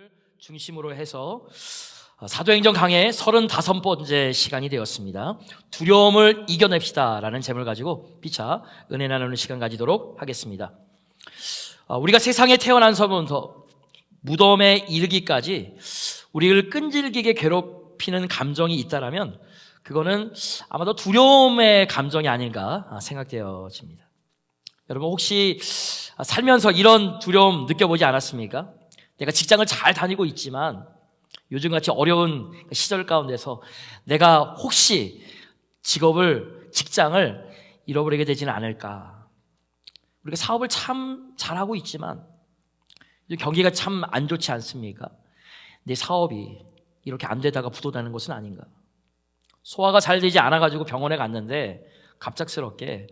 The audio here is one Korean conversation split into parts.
말씀을 중심으로 해서 사도행전 강의 35번째 시간이 되었습니다. 두려움을 이겨냅시다 라는 제목을 가지고 피차 은혜 나누는 시간 가지도록 하겠습니다. 우리가 세상에 태어난서부터 무덤에 이르기까지 우리를 끈질기게 괴롭히는 감정이 있다라면 그거는 아마도 두려움의 감정이 아닐까 생각되어집니다. 여러분 혹시 살면서 이런 두려움 느껴보지 않았습니까? 내가 직장을 잘 다니고 있지만 요즘같이 어려운 시절 가운데서 내가 혹시 직장을 잃어버리게 되지는 않을까. 우리가 사업을 참 잘하고 있지만 경기가 참 안 좋지 않습니까? 내 사업이 이렇게 안 되다가 부도나는 것은 아닌가. 소화가 잘 되지 않아가지고 병원에 갔는데 갑작스럽게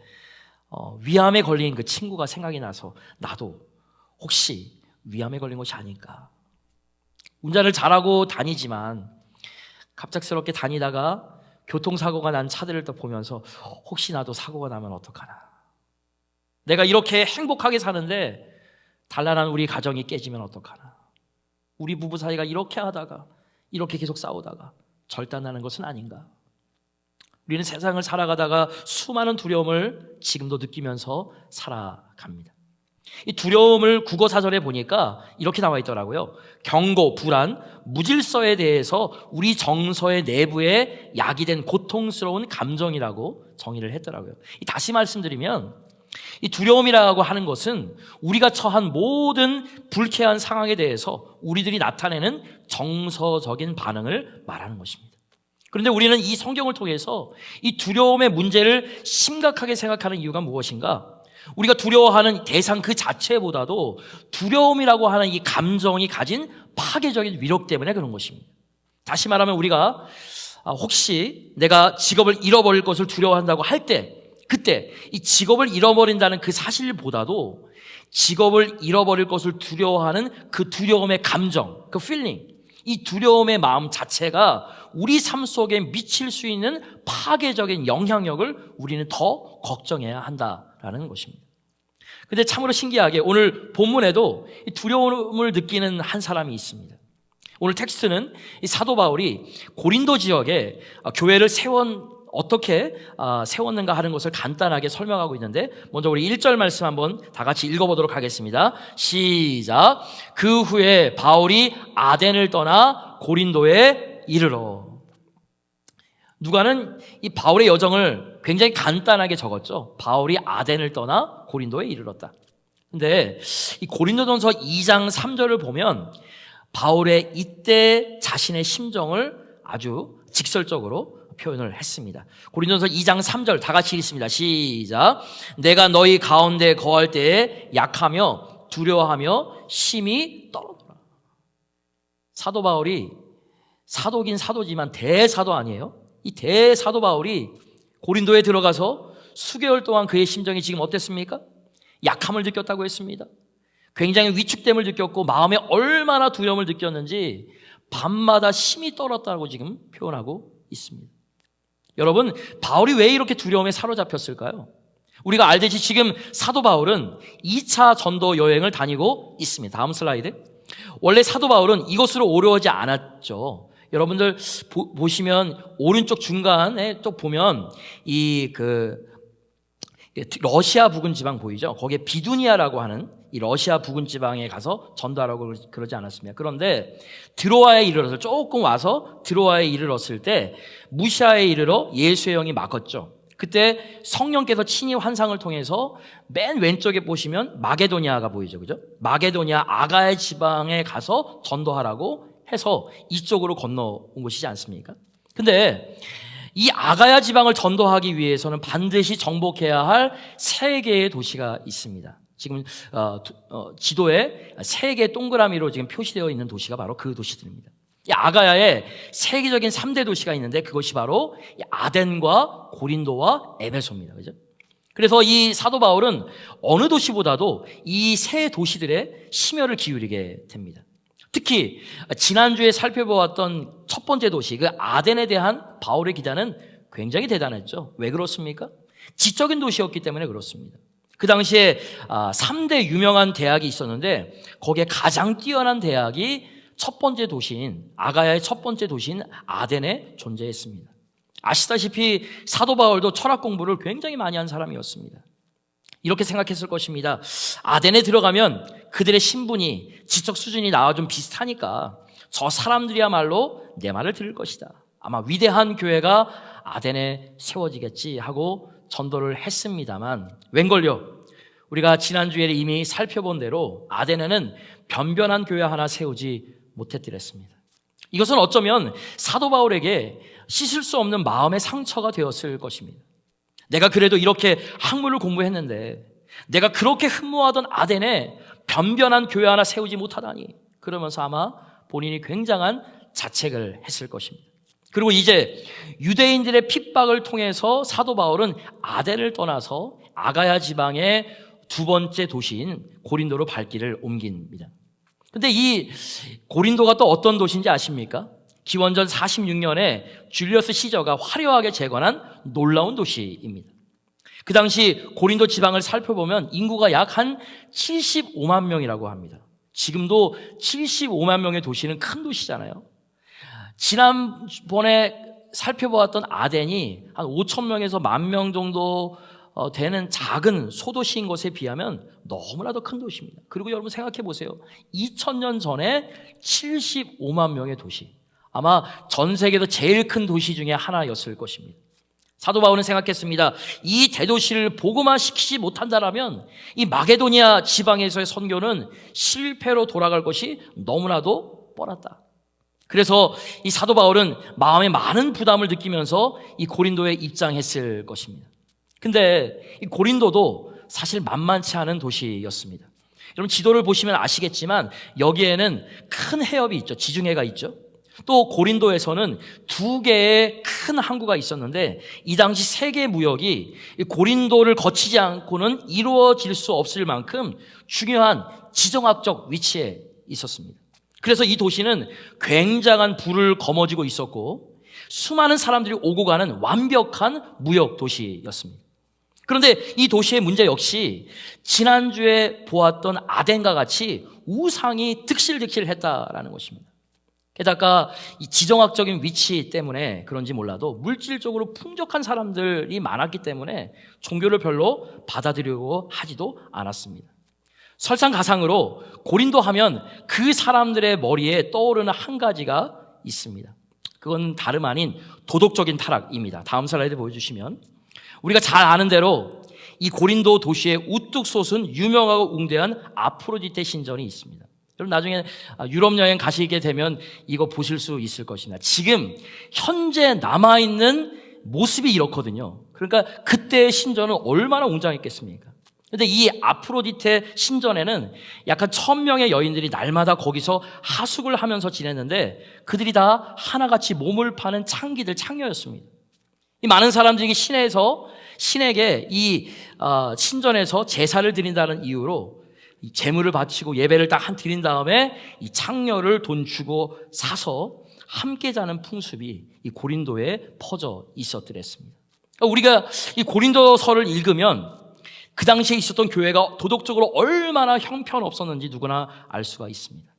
위암에 걸린 그 친구가 생각이 나서 나도 혹시 위암에 걸린 것이 아닐까. 운전을 잘하고 다니지만 갑작스럽게 다니다가 교통사고가 난 차들을 또 보면서 혹시 나도 사고가 나면 어떡하나. 내가 이렇게 행복하게 사는데 단란한 우리 가정이 깨지면 어떡하나. 우리 부부 사이가 이렇게 하다가 이렇게 계속 싸우다가 절단나는 것은 아닌가. 우리는 세상을 살아가다가 수많은 두려움을 지금도 느끼면서 살아갑니다. 이 두려움을 국어사전에 보니까 이렇게 나와 있더라고요. 경고, 불안, 무질서에 대해서 우리 정서의 내부에 야기된 고통스러운 감정이라고 정의를 했더라고요. 다시 말씀드리면 이 두려움이라고 하는 것은 우리가 처한 모든 불쾌한 상황에 대해서 우리들이 나타내는 정서적인 반응을 말하는 것입니다. 그런데 우리는 이 성경을 통해서 이 두려움의 문제를 심각하게 생각하는 이유가 무엇인가? 우리가 두려워하는 대상 그 자체보다도 두려움이라고 하는 이 감정이 가진 파괴적인 위력 때문에 그런 것입니다. 다시 말하면 우리가 혹시 내가 직업을 잃어버릴 것을 두려워한다고 할 때 그때 이 직업을 잃어버린다는 그 사실보다도 직업을 잃어버릴 것을 두려워하는 그 두려움의 감정, 그 feeling, 이 두려움의 마음 자체가 우리 삶 속에 미칠 수 있는 파괴적인 영향력을 우리는 더 걱정해야 한다라는 것입니다. 근데 참으로 신기하게 오늘 본문에도 이 두려움을 느끼는 한 사람이 있습니다. 오늘 텍스트는 이 사도 바울이 고린도 지역에 교회를 어떻게 세웠는가 하는 것을 간단하게 설명하고 있는데 먼저 우리 1절 말씀 한번 다 같이 읽어보도록 하겠습니다. 시작. 그 후에 바울이 아덴을 떠나 고린도에 이르러. 누가는 이 바울의 여정을 굉장히 간단하게 적었죠. 바울이 아덴을 떠나 고린도에 이르렀다. 근데 이 고린도전서 2장 3절을 보면 바울의 이때 자신의 심정을 아주 직설적으로 표현을 했습니다. 고린도전서 2장 3절 다 같이 읽습니다. 시작. 내가 너희 가운데 거할 때에 약하며 두려워하며 심히 떨어더라. 사도 바울이 사도긴 사도지만 대사도 아니에요. 이 대사도 바울이 고린도에 들어가서 수개월 동안 그의 심정이 지금 어땠습니까? 약함을 느꼈다고 했습니다. 굉장히 위축됨을 느꼈고 마음에 얼마나 두려움을 느꼈는지 밤마다 심히 떨었다고 지금 표현하고 있습니다. 여러분, 바울이 왜 이렇게 두려움에 사로잡혔을까요? 우리가 알듯이 지금 사도 바울은 2차 전도 여행을 다니고 있습니다. 다음 슬라이드. 원래 사도 바울은 이곳으로 오려오지 않았죠. 여러분들 보시면 오른쪽 중간에 또 보면 러시아 부근 지방 보이죠? 거기에 비두니아라고 하는 이 러시아 부근 지방에 가서 전도하라고 그러지 않았습니다. 그런데 드로아에 이르러서 조금 와서 드로아에 이르렀을 때 무시아에 이르러 예수의 영이 막았죠. 그때 성령께서 친히 환상을 통해서 맨 왼쪽에 보시면 마게도니아가 보이죠. 그죠? 마게도니아 아가야 지방에 가서 전도하라고 해서 이쪽으로 건너온 것이지 않습니까? 근데 이 아가야 지방을 전도하기 위해서는 반드시 정복해야 할 3개의 도시가 있습니다. 지금 지도에 3개 동그라미로 지금 표시되어 있는 도시가 바로 그 도시들입니다. 이 아가야에 세계적인 3대 도시가 있는데 그것이 바로 아덴과 고린도와 에베소입니다. 그죠? 그래서 이 사도 바울은 어느 도시보다도 이 3 도시들에 심혈을 기울이게 됩니다. 특히 지난주에 살펴보았던 첫 번째 도시 그 아덴에 대한 바울의 기자는 굉장히 대단했죠. 왜 그렇습니까? 지적인 도시였기 때문에 그렇습니다. 그 당시에 3대 유명한 대학이 있었는데 거기에 가장 뛰어난 대학이 첫 번째 도시인 아가야의 첫 번째 도시인 아덴에 존재했습니다. 아시다시피 사도 바울도 철학 공부를 굉장히 많이 한 사람이었습니다. 이렇게 생각했을 것입니다. 아덴에 들어가면 그들의 신분이 지적 수준이 나와 좀 비슷하니까 저 사람들이야말로 내 말을 들을 것이다. 아마 위대한 교회가 아덴에 세워지겠지 하고 전도를 했습니다만 웬걸요? 우리가 지난주에 이미 살펴본 대로 아덴에는 변변한 교회 하나 세우지 못했더랬습니다. 이것은 어쩌면 사도 바울에게 씻을 수 없는 마음의 상처가 되었을 것입니다. 내가 그래도 이렇게 학문을 공부했는데 내가 그렇게 흠모하던 아덴에 변변한 교회 하나 세우지 못하다니, 그러면서 아마 본인이 굉장한 자책을 했을 것입니다. 그리고 이제 유대인들의 핍박을 통해서 사도 바울은 아덴을 떠나서 아가야 지방의 두 번째 도시인 고린도로 발길을 옮깁니다. 근데 이 고린도가 또 어떤 도시인지 아십니까? 기원전 46년에 줄리어스 시저가 화려하게 재건한 놀라운 도시입니다. 그 당시 고린도 지방을 살펴보면 인구가 약 한 75만 명이라고 합니다. 지금도 75만 명의 도시는 큰 도시잖아요. 지난번에 살펴보았던 아덴이 한 5천 명에서 1만 명 정도 되는 작은 소도시인 것에 비하면 너무나도 큰 도시입니다. 그리고 여러분 생각해 보세요. 2000년 전에 75만 명의 도시, 아마 전 세계에서 제일 큰 도시 중에 하나였을 것입니다. 사도 바울은 생각했습니다. 이 대도시를 복음화시키지 못한다라면 이 마게도니아 지방에서의 선교는 실패로 돌아갈 것이 너무나도 뻔하다. 그래서 이 사도 바울은 마음에 많은 부담을 느끼면서 이 고린도에 입장했을 것입니다. 근데 이 고린도도 사실 만만치 않은 도시였습니다. 여러분 지도를 보시면 아시겠지만 여기에는 큰 해협이 있죠. 지중해가 있죠. 또 고린도에서는 두 개의 큰 항구가 있었는데 이 당시 세계 무역이 고린도를 거치지 않고는 이루어질 수 없을 만큼 중요한 지정학적 위치에 있었습니다. 그래서 이 도시는 굉장한 부를 거머쥐고 있었고 수많은 사람들이 오고 가는 완벽한 무역 도시였습니다. 그런데 이 도시의 문제 역시 지난주에 보았던 아덴과 같이 우상이 득실득실했다라는 것입니다. 게다가 이 지정학적인 위치 때문에 그런지 몰라도 물질적으로 풍족한 사람들이 많았기 때문에 종교를 별로 받아들이려고 하지도 않았습니다. 설상가상으로 고린도 하면 그 사람들의 머리에 떠오르는 한 가지가 있습니다. 그건 다름 아닌 도덕적인 타락입니다. 다음 슬라이드 보여주시면 우리가 잘 아는 대로 이 고린도 도시에 우뚝 솟은 유명하고 웅대한 아프로디테 신전이 있습니다. 여러분 나중에 유럽 여행 가시게 되면 이거 보실 수 있을 것입니다. 지금 현재 남아있는 모습이 이렇거든요. 그러니까 그때의 신전은 얼마나 웅장했겠습니까? 그런데 이 아프로디테 신전에는 약 한 1000명의 여인들이 날마다 거기서 하숙을 하면서 지냈는데 그들이 다 하나같이 몸을 파는 창기들, 창녀였습니다. 이 많은 사람들이 신에게 이 신전에서 제사를 드린다는 이유로 이 제물을 바치고 예배를 딱 한 드린 다음에 이 창녀를 돈 주고 사서 함께 자는 풍습이 이 고린도에 퍼져 있었더랬습니다. 우리가 이 고린도서를 읽으면 그 당시에 있었던 교회가 도덕적으로 얼마나 형편없었는지 누구나 알 수가 있습니다.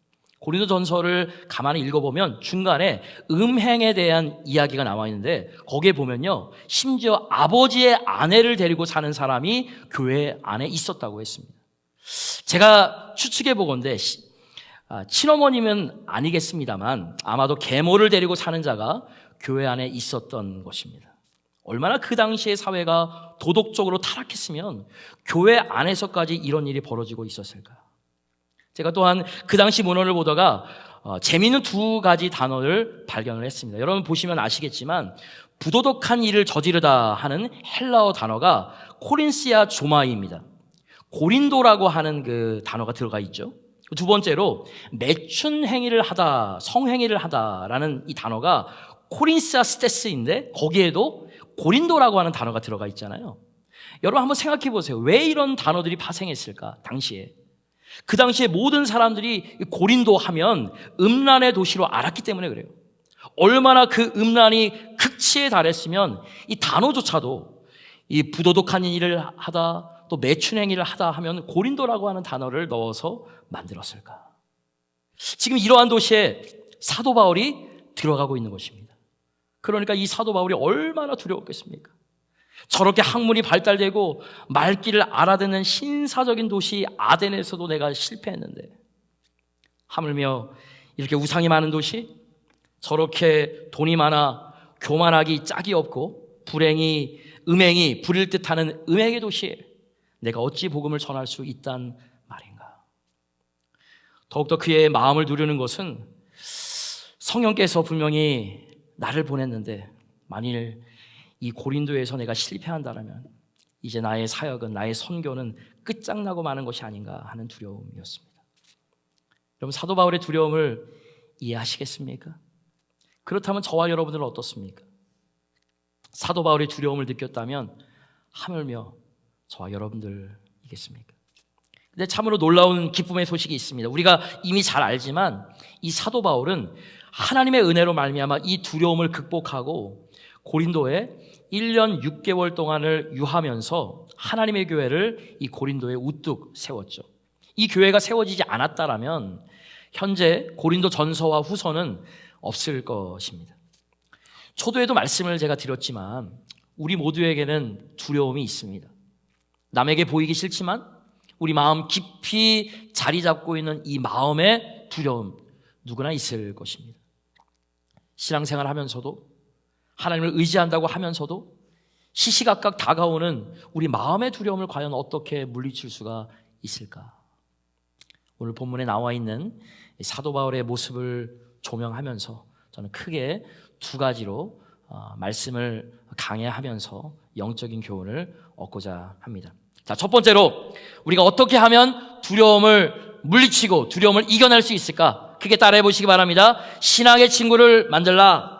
고린도 전서를 가만히 읽어보면 중간에 음행에 대한 이야기가 나와 있는데 거기에 보면요, 심지어 아버지의 아내를 데리고 사는 사람이 교회 안에 있었다고 했습니다. 제가 추측해 보건대 친어머님은 아니겠습니다만 아마도 계모를 데리고 사는 자가 교회 안에 있었던 것입니다. 얼마나 그 당시의 사회가 도덕적으로 타락했으면 교회 안에서까지 이런 일이 벌어지고 있었을까? 제가 또한 그 당시 문헌을 보다가 재미있는 두 가지 단어를 발견을 했습니다. 여러분 보시면 아시겠지만 부도덕한 일을 저지르다 하는 헬라어 단어가 코린시아 조마이입니다. 고린도라고 하는 그 단어가 들어가 있죠. 두 번째로 매춘 행위를 하다, 성행위를 하다라는 이 단어가 코린시아 스테스인데 거기에도 고린도라고 하는 단어가 들어가 있잖아요. 여러분 한번 생각해 보세요. 왜 이런 단어들이 파생했을까? 당시에. 그 당시에 모든 사람들이 고린도 하면 음란의 도시로 알았기 때문에 그래요. 얼마나 그 음란이 극치에 달했으면 이 단어조차도 이 부도덕한 일을 하다 또 매춘행위를 하다 하면 고린도라고 하는 단어를 넣어서 만들었을까? 지금 이러한 도시에 사도 바울이 들어가고 있는 것입니다. 그러니까 이 사도 바울이 얼마나 두려웠겠습니까? 저렇게 학문이 발달되고 말귀를 알아듣는 신사적인 도시 아덴에서도 내가 실패했는데, 하물며 이렇게 우상이 많은 도시, 저렇게 돈이 많아 교만하기 짝이 없고 음행이 불일 듯하는 음행의 도시에 내가 어찌 복음을 전할 수 있단 말인가. 더욱더 그의 마음을 누르는 것은 성령께서 분명히 나를 보냈는데 만일 이 고린도에서 내가 실패한다면 이제 나의 사역은, 나의 선교는 끝장나고 마는 것이 아닌가 하는 두려움이었습니다. 여러분, 사도 바울의 두려움을 이해하시겠습니까? 그렇다면 저와 여러분들은 어떻습니까? 사도 바울의 두려움을 느꼈다면 하물며 저와 여러분들이겠습니까? 근데 참으로 놀라운 기쁨의 소식이 있습니다. 우리가 이미 잘 알지만 이 사도 바울은 하나님의 은혜로 말미암아 이 두려움을 극복하고 고린도에 1년 6개월 동안을 유하면서 하나님의 교회를 이 고린도에 우뚝 세웠죠. 이 교회가 세워지지 않았다라면 현재 고린도 전서와 후서는 없을 것입니다. 초도에도 말씀을 제가 드렸지만 우리 모두에게는 두려움이 있습니다. 남에게 보이기 싫지만 우리 마음 깊이 자리 잡고 있는 이 마음의 두려움, 누구나 있을 것입니다. 신앙생활 하면서도, 하나님을 의지한다고 하면서도 시시각각 다가오는 우리 마음의 두려움을 과연 어떻게 물리칠 수가 있을까? 오늘 본문에 나와 있는 사도 바울의 모습을 조명하면서 저는 크게 두 가지로 말씀을 강해하면서 영적인 교훈을 얻고자 합니다. 자, 첫 번째로 우리가 어떻게 하면 두려움을 물리치고 두려움을 이겨낼 수 있을까? 크게 따라해 보시기 바랍니다. 신앙의 친구를 만들라.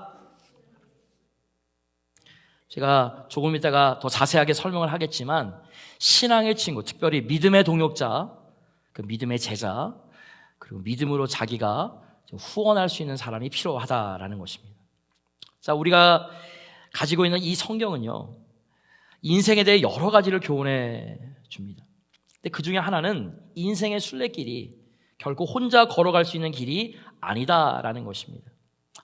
제가 조금 이따가 더 자세하게 설명을 하겠지만 신앙의 친구, 특별히 믿음의 동역자, 그 믿음의 제자, 그리고 믿음으로 자기가 후원할 수 있는 사람이 필요하다라는 것입니다. 자, 우리가 가지고 있는 이 성경은요, 인생에 대해 여러 가지를 교훈해 줍니다. 근데 그 중에 하나는 인생의 순례길이 결코 혼자 걸어갈 수 있는 길이 아니다라는 것입니다.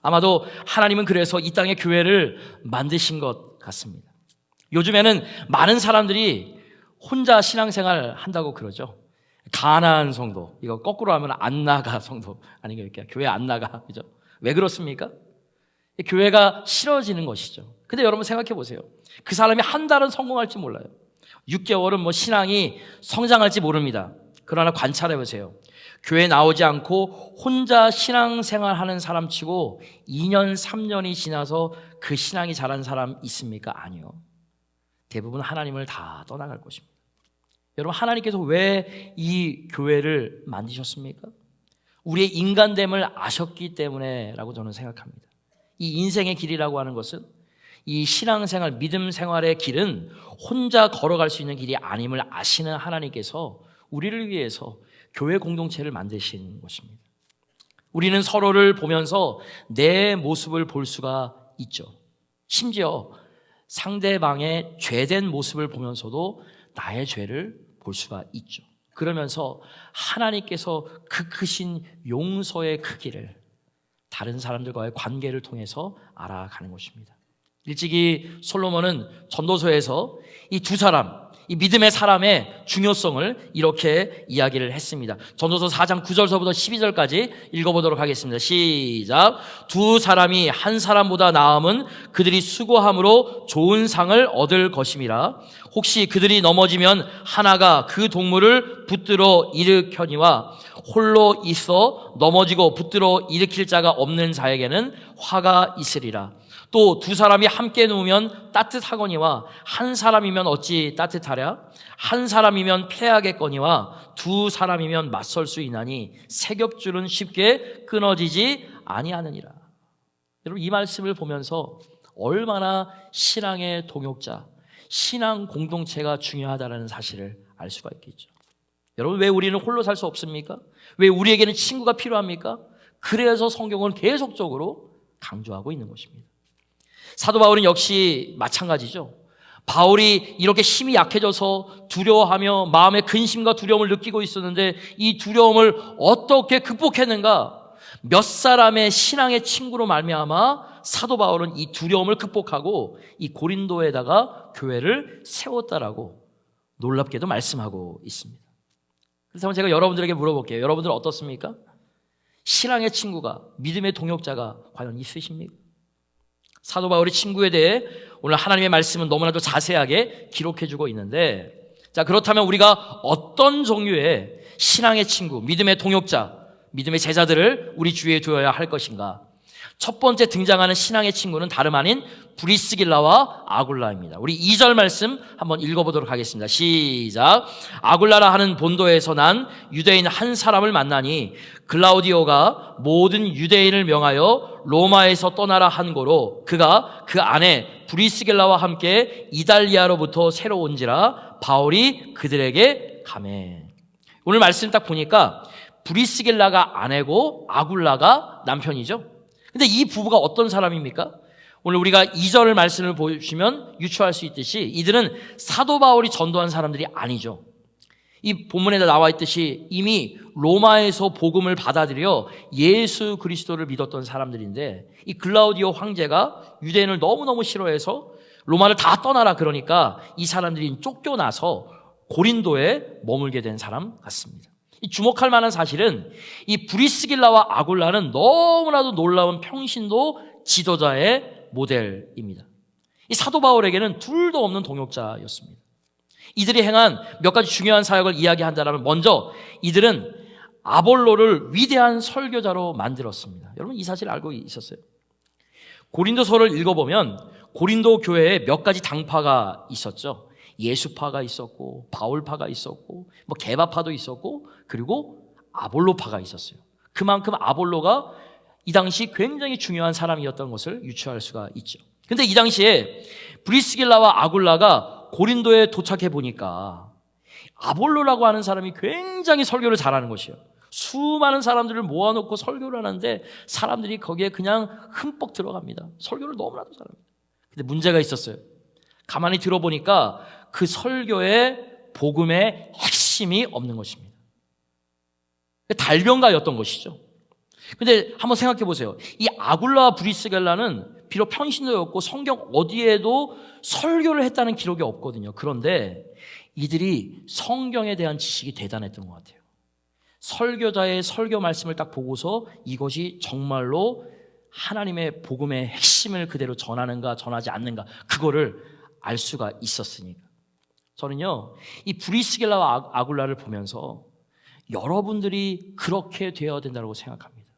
아마도 하나님은 그래서 이 땅에 교회를 만드신 것 같습니다. 요즘에는 많은 사람들이 혼자 신앙생활 한다고 그러죠. 가나안 성도, 이거 거꾸로 하면 안 나가 성도, 아니 이렇게 교회 안 나가, 그죠? 왜 그렇습니까? 교회가 싫어지는 것이죠. 근데 여러분 생각해 보세요. 그 사람이 한 달은 성공할지 몰라요. 6개월은 뭐 신앙이 성장할지 모릅니다. 그러나 관찰해 보세요. 교회 나오지 않고 혼자 신앙생활 하는 사람 치고 2년, 3년이 지나서 그 신앙이 자란 사람 있습니까? 아니요. 대부분 하나님을 다 떠나갈 것입니다. 여러분, 하나님께서 왜 이 교회를 만드셨습니까? 우리의 인간됨을 아셨기 때문에라고 저는 생각합니다. 이 인생의 길이라고 하는 것은, 이 신앙생활, 믿음 생활의 길은 혼자 걸어갈 수 있는 길이 아님을 아시는 하나님께서 우리를 위해서 교회 공동체를 만드신 것입니다. 우리는 서로를 보면서 내 모습을 볼 수가 있죠. 심지어 상대방의 죄된 모습을 보면서도 나의 죄를 볼 수가 있죠. 그러면서 하나님께서 그 크신 용서의 크기를 다른 사람들과의 관계를 통해서 알아가는 것입니다. 일찍이 솔로몬은 전도서에서 이 두 사람, 이 믿음의 사람의 중요성을 이렇게 이야기를 했습니다. 전도서 4장 9절서부터 12절까지 읽어보도록 하겠습니다. 시작. 두 사람이 한 사람보다 나음은 그들이 수고함으로 좋은 상을 얻을 것임이라. 혹시 그들이 넘어지면 하나가 그 동물을 붙들어 일으켜니와 홀로 있어 넘어지고 붙들어 일으킬 자가 없는 자에게는 화가 있으리라. 또 두 사람이 함께 누우면 따뜻하거니와 한 사람이면 어찌 따뜻하랴? 한 사람이면 패하겠거니와 두 사람이면 맞설 수 있나니 세 겹줄은 쉽게 끊어지지 아니하느니라. 여러분, 이 말씀을 보면서 얼마나 신앙의 동역자, 신앙 공동체가 중요하다는 사실을 알 수가 있겠죠. 여러분, 왜 우리는 홀로 살 수 없습니까? 왜 우리에게는 친구가 필요합니까? 그래서 성경은 계속적으로 강조하고 있는 것입니다. 사도 바울은 역시 마찬가지죠. 바울이 이렇게 힘이 약해져서 두려워하며 마음의 근심과 두려움을 느끼고 있었는데 이 두려움을 어떻게 극복했는가? 몇 사람의 신앙의 친구로 말미암아 사도 바울은 이 두려움을 극복하고 이 고린도에다가 교회를 세웠다라고 놀랍게도 말씀하고 있습니다. 그래서 한번 제가 여러분들에게 물어볼게요. 여러분들 어떻습니까? 신앙의 친구가, 믿음의 동역자가 과연 있으십니까? 사도 바울의 친구에 대해 오늘 하나님의 말씀은 너무나도 자세하게 기록해주고 있는데, 자, 그렇다면 우리가 어떤 종류의 신앙의 친구, 믿음의 동역자, 믿음의 제자들을 우리 주위에 두어야 할 것인가? 첫 번째 등장하는 신앙의 친구는 다름 아닌 브리스길라와 아굴라입니다. 우리 2절 말씀 한번 읽어보도록 하겠습니다. 시작. 아굴라라 하는 본도에서 난 유대인 한 사람을 만나니 글라우디오가 모든 유대인을 명하여 로마에서 떠나라 한 고로 그가 그 안에 브리스길라와 함께 이달리아로부터 새로 온지라 바울이 그들에게 가매. 오늘 말씀 딱 보니까 브리스길라가 아내고 아굴라가 남편이죠. 근데 이 부부가 어떤 사람입니까? 오늘 우리가 2절 말씀을 보시면 유추할 수 있듯이 이들은 사도 바울이 전도한 사람들이 아니죠. 이 본문에 나와 있듯이 이미 로마에서 복음을 받아들여 예수 그리스도를 믿었던 사람들인데, 이 글라우디오 황제가 유대인을 너무너무 싫어해서 로마를 다 떠나라 그러니까 이 사람들이 쫓겨나서 고린도에 머물게 된 사람 같습니다. 이 주목할 만한 사실은 이 브리스길라와 아굴라는 너무나도 놀라운 평신도 지도자의 모델입니다. 이 사도 바울에게는 둘도 없는 동역자였습니다. 이들이 행한 몇 가지 중요한 사역을 이야기한다면, 먼저 이들은 아볼로를 위대한 설교자로 만들었습니다. 여러분 이 사실 알고 있었어요? 고린도서를 읽어보면 고린도 교회에 몇 가지 당파가 있었죠. 예수파가 있었고 바울파가 있었고 뭐 게바파도 있었고 그리고 아볼로파가 있었어요. 그만큼 아볼로가 이 당시 굉장히 중요한 사람이었던 것을 유추할 수가 있죠. 근데 이 당시에 브리스길라와 아굴라가 고린도에 도착해 보니까 아볼로라고 하는 사람이 굉장히 설교를 잘하는 것이에요. 수많은 사람들을 모아놓고 설교를 하는데 사람들이 거기에 그냥 흠뻑 들어갑니다. 설교를 너무나도 잘합니다. 근데 문제가 있었어요. 가만히 들어보니까 그 설교에 복음의 핵심이 없는 것입니다. 달변가였던 것이죠. 근데 한번 생각해 보세요. 이 아굴라와 브리스길라는 비록 평신도였고 성경 어디에도 설교를 했다는 기록이 없거든요. 그런데 이들이 성경에 대한 지식이 대단했던 것 같아요. 설교자의 설교 말씀을 딱 보고서 이것이 정말로 하나님의 복음의 핵심을 그대로 전하는가 전하지 않는가, 그거를 알 수가 있었으니까. 저는요, 이 브리스길라와 아굴라를 보면서 여러분들이 그렇게 되어야 된다고 생각합니다.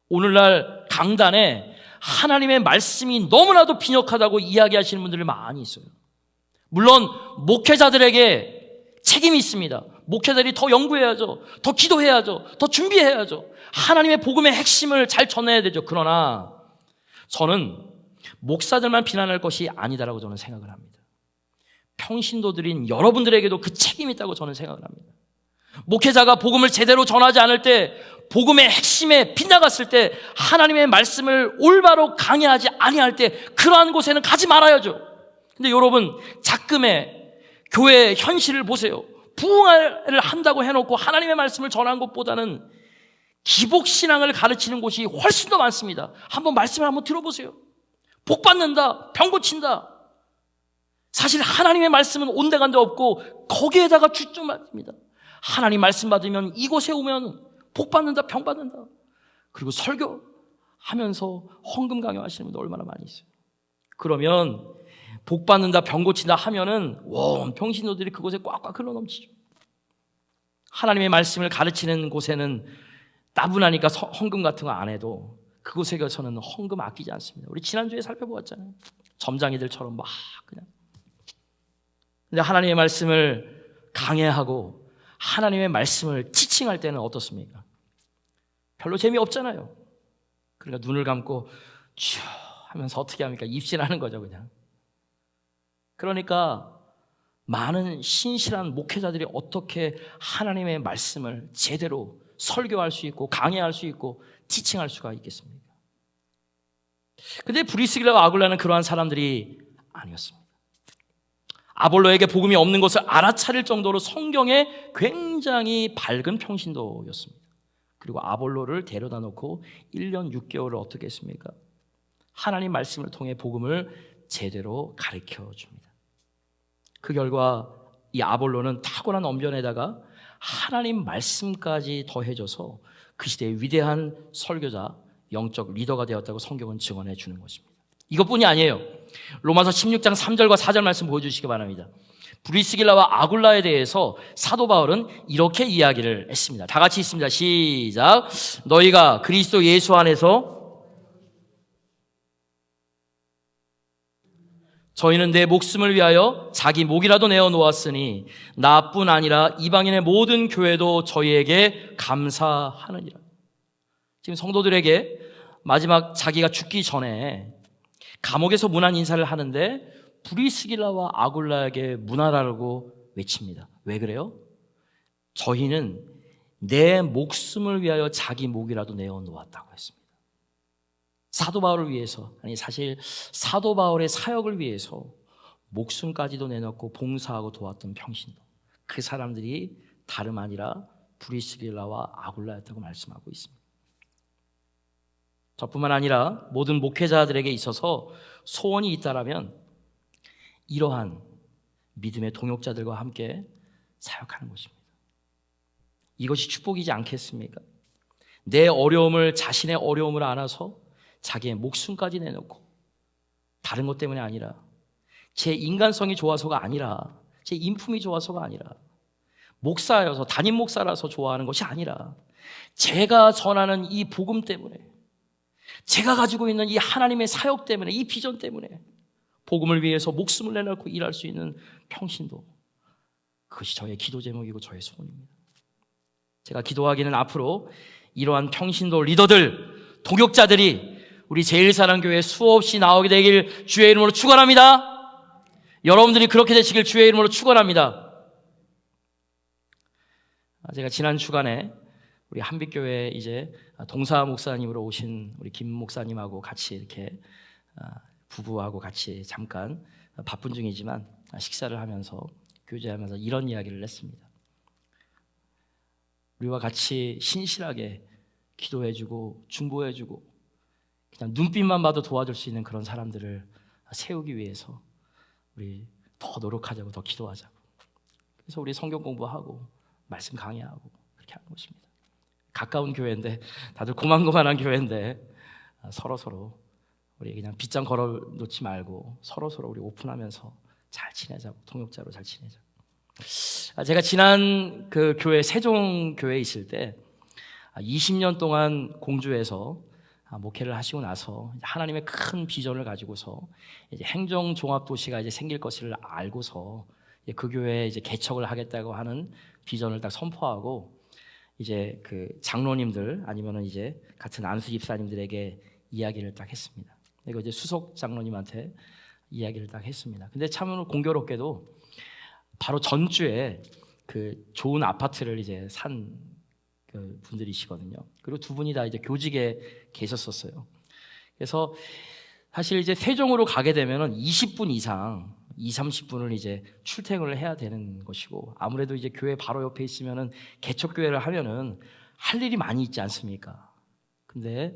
오늘날 강단에 하나님의 말씀이 너무나도 빈약하다고 이야기하시는 분들이 많이 있어요. 물론 목회자들에게 책임이 있습니다. 목회자들이 더 연구해야죠. 더 기도해야죠. 더 준비해야죠. 하나님의 복음의 핵심을 잘 전해야 되죠. 그러나 저는 목사들만 비난할 것이 아니다라고 저는 생각을 합니다. 평신도들인 여러분들에게도 그 책임이 있다고 저는 생각을 합니다. 목회자가 복음을 제대로 전하지 않을 때, 복음의 핵심에 빗나갔을 때, 하나님의 말씀을 올바로 강의하지 아니할 때 그러한 곳에는 가지 말아야죠. 근데 여러분, 작금의 교회의 현실을 보세요. 부흥을 한다고 해놓고 하나님의 말씀을 전한 것보다는 기복신앙을 가르치는 곳이 훨씬 더 많습니다. 한번 말씀을 한번 들어보세요. 복 받는다, 병 고친다. 사실 하나님의 말씀은 온데간데 없고 거기에다가 주춤합니다. 하나님 말씀 받으면 이곳에 오면 복 받는다, 병 받는다. 그리고 설교하면서 헌금 강요하시는 분들 얼마나 많이 있어요. 그러면 복 받는다, 병 고친다 하면은 원 평신도들이 그곳에 꽉꽉 흘러넘치죠. 하나님의 말씀을 가르치는 곳에는 따분하니까 헌금 같은 거 안 해도 그곳에 가서는 헌금 아끼지 않습니다. 우리 지난주에 살펴보았잖아요. 점장이들처럼 막 그냥. 근데 하나님의 말씀을 강해하고 하나님의 말씀을 지칭할 때는 어떻습니까? 별로 재미없잖아요. 그러니까 눈을 감고 쭉 하면서 어떻게 합니까? 입신하는 거죠, 그냥. 그러니까 많은 신실한 목회자들이 어떻게 하나님의 말씀을 제대로 설교할 수 있고 강해할 수 있고 지칭할 수가 있겠습니까? 근데 브리스길라와 아굴라는 그러한 사람들이 아니었습니다. 아볼로에게 복음이 없는 것을 알아차릴 정도로 성경에 굉장히 밝은 평신도였습니다. 그리고 아볼로를 데려다 놓고 1년 6개월을 어떻게 했습니까? 하나님 말씀을 통해 복음을 제대로 가르쳐 줍니다. 그 결과 이 아볼로는 탁월한 언변에다가 하나님 말씀까지 더해져서 그 시대의 위대한 설교자, 영적 리더가 되었다고 성경은 증언해 주는 것입니다. 이것뿐이 아니에요. 로마서 16장 3절과 4절 말씀 보여주시기 바랍니다. 브리스길라와 아굴라에 대해서 사도 바울은 이렇게 이야기를 했습니다. 다 같이 있습니다. 시작. 너희가 그리스도 예수 안에서 저희는 내 목숨을 위하여 자기 목이라도 내어 놓았으니 나뿐 아니라 이방인의 모든 교회도 저희에게 감사하느니라. 지금 성도들에게 마지막 자기가 죽기 전에 감옥에서 문안 인사를 하는데 브리스길라와 아굴라에게 문안하라고 외칩니다. 왜 그래요? 저희는 내 목숨을 위하여 자기 목이라도 내어 놓았다고 했습니다. 사도 바울을 위해서, 아니 사실 사도 바울의 사역을 위해서 목숨까지도 내놓고 봉사하고 도왔던 평신도, 그 사람들이 다름 아니라 브리스길라와 아굴라였다고 말씀하고 있습니다. 저뿐만 아니라 모든 목회자들에게 있어서 소원이 있다라면 이러한 믿음의 동역자들과 함께 사역하는 것입니다. 이것이 축복이지 않겠습니까? 내 어려움을, 자신의 어려움을 안아서 자기의 목숨까지 내놓고, 다른 것 때문에 아니라, 제 인간성이 좋아서가 아니라, 제 인품이 좋아서가 아니라, 목사여서, 담임 목사라서 좋아하는 것이 아니라, 제가 전하는 이 복음 때문에, 제가 가지고 있는 이 하나님의 사역 때문에, 이 비전 때문에 복음을 위해서 목숨을 내놓고 일할 수 있는 평신도, 그것이 저의 기도 제목이고 저의 소원입니다. 제가 기도하기는 앞으로 이러한 평신도 리더들, 동역자들이 우리 제일사랑교회에 수없이 나오게 되길 주의 이름으로 축원합니다. 여러분들이 그렇게 되시길 주의 이름으로 축원합니다. 제가 지난 주간에 우리 한빛교회 이제 동사 목사님으로 오신 우리 김 목사님하고 같이 이렇게 부부하고 같이 잠깐 바쁜 중이지만 식사를 하면서 교제하면서 이런 이야기를 했습니다. 우리와 같이 신실하게 기도해주고 중보해주고 그냥 눈빛만 봐도 도와줄 수 있는 그런 사람들을 세우기 위해서 우리 더 노력하자고, 더 기도하자고. 그래서 우리 성경 공부하고 말씀 강의하고 그렇게 하는 것입니다. 가까운 교회인데, 다들 고만고만한 교회인데 서로 우리 그냥 빗장 걸어 놓지 말고 서로 우리 오픈하면서 잘 지내자고, 동역자로 잘 지내자고. 제가 지난 그 교회 세종교회에 있을 때 20년 동안 공주에서 목회를 하시고 나서 하나님의 큰 비전을 가지고서 이제 행정종합도시가 이제 생길 것을 알고서 그 교회에 이제 개척을 하겠다고 하는 비전을 딱 선포하고 이제 그 장로님들 아니면은 이제 같은 안수 집사님들에게 이야기를 딱 했습니다. 그리고 이제 수석 장로님한테 이야기를 딱 했습니다. 근데 참 공교롭게도 바로 전주에 그 좋은 아파트를 이제 산 그 분들이시거든요. 그리고 두 분이 다 이제 교직에 계셨었어요. 그래서 사실 이제 세종으로 가게 되면은 20분 이상, 30분을 이제 출퇴근을 해야 되는 것이고, 아무래도 이제 교회 바로 옆에 있으면은 개척교회를 하면은 할 일이 많이 있지 않습니까? 근데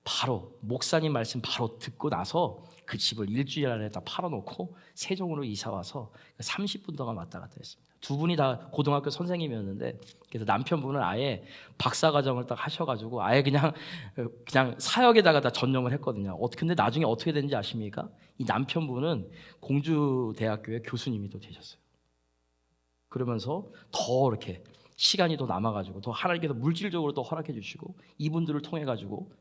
바로 목사님 말씀 바로 듣고 나서 그 집을 일주일 안에 다 팔아놓고 세종으로 이사 와서 30분 동안 왔다 갔다 했습니다. 두 분이 다 고등학교 선생님이었는데, 그래서 남편분은 아예 박사과정을 딱 하셔가지고 아예 그냥 사역에다가 다 전념을 했거든요. 근데 나중에 어떻게 됐는지 아십니까? 이 남편분은 공주대학교의 교수님이 또 되셨어요. 그러면서 더 이렇게 시간이 더 남아가지고 더 하나님께서 물질적으로 또 허락해 주시고 이분들을 통해 가지고